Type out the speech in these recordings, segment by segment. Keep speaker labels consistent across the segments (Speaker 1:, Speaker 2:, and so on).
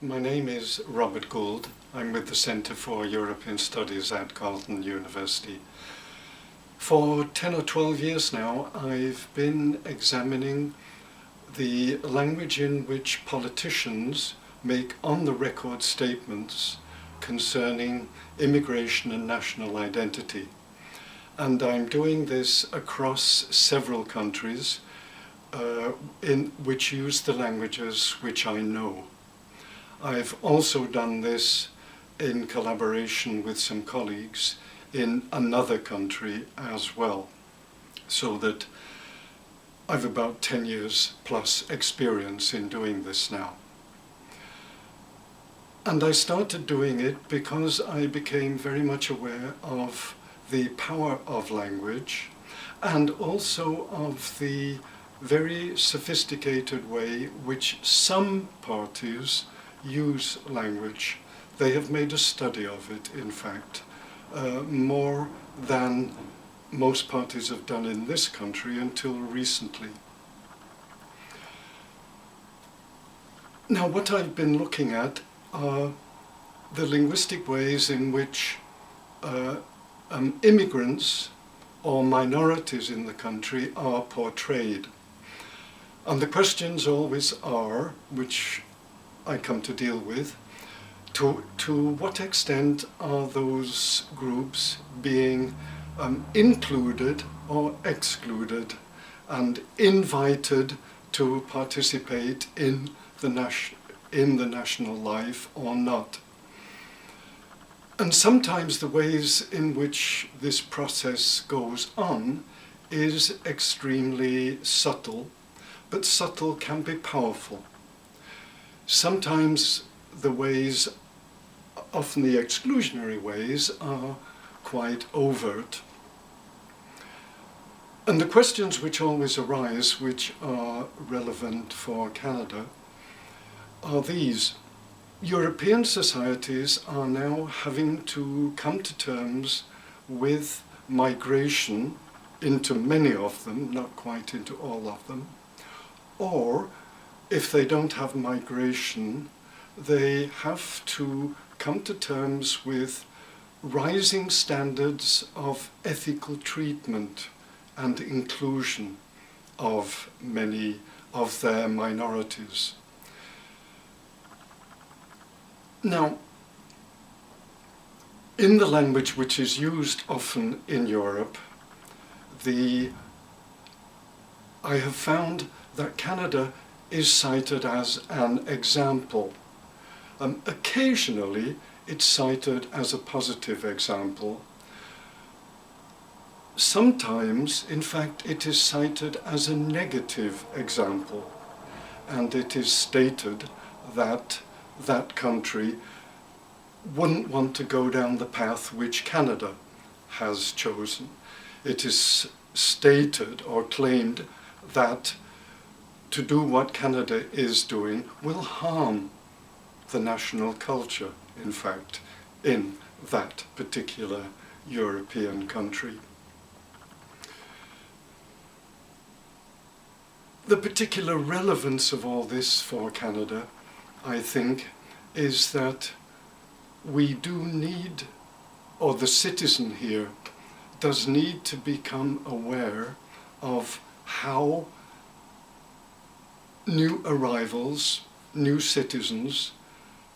Speaker 1: My name is Robert Gould. I'm with the Centre for European Studies at Carleton University. For 10 or 12 years now, I've been examining the language in which politicians make on-the-record statements concerning immigration and national identity. And I'm doing this across several countries in which use the languages which I know. I've also done this in collaboration with some colleagues in another country as well, so that I've about 10 years plus experience in doing this now. And I started doing it because I became very much aware of the power of language and also of the very sophisticated way which some parties use language. They have made a study of it, in fact, more than most parties have done in this country until recently. Now, what I've been looking at are the linguistic ways in which immigrants or minorities in the country are portrayed. And the questions always are, which I come to deal with, to what extent are those groups being included or excluded and invited to participate in the national life or not. And sometimes the ways in which this process goes on is extremely subtle, but subtle can be powerful. Sometimes the ways, often the exclusionary ways, are quite overt. And the questions which always arise, which are relevant for Canada, are these. European societies are now having to come to terms with migration into many of them, not quite into all of them, or if they don't have migration, they have to come to terms with rising standards of ethical treatment and inclusion of many of their minorities. Now, in the language which is used often in Europe, I have found that Canada is cited as an example. Occasionally, it's cited as a positive example. Sometimes, in fact, it is cited as a negative example, and it is stated that that country wouldn't want to go down the path which Canada has chosen. It is stated or claimed that to do what Canada is doing will harm the national culture, in fact, in that particular European country. The particular relevance of all this for Canada, I think, is that we do need, or the citizen here does need to become aware of how new arrivals, new citizens,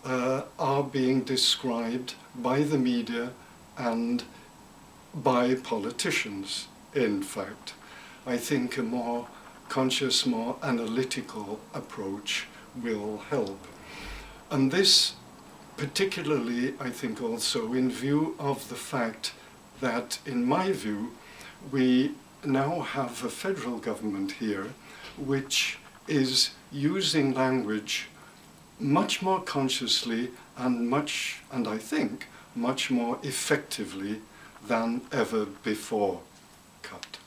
Speaker 1: are being described by the media and by politicians, in fact. I think a more conscious, more analytical approach will help. And this particularly, I think, also in view of the fact that, in my view, we now have a federal government here which is using language much more consciously and I think, much more effectively than ever before. Cut.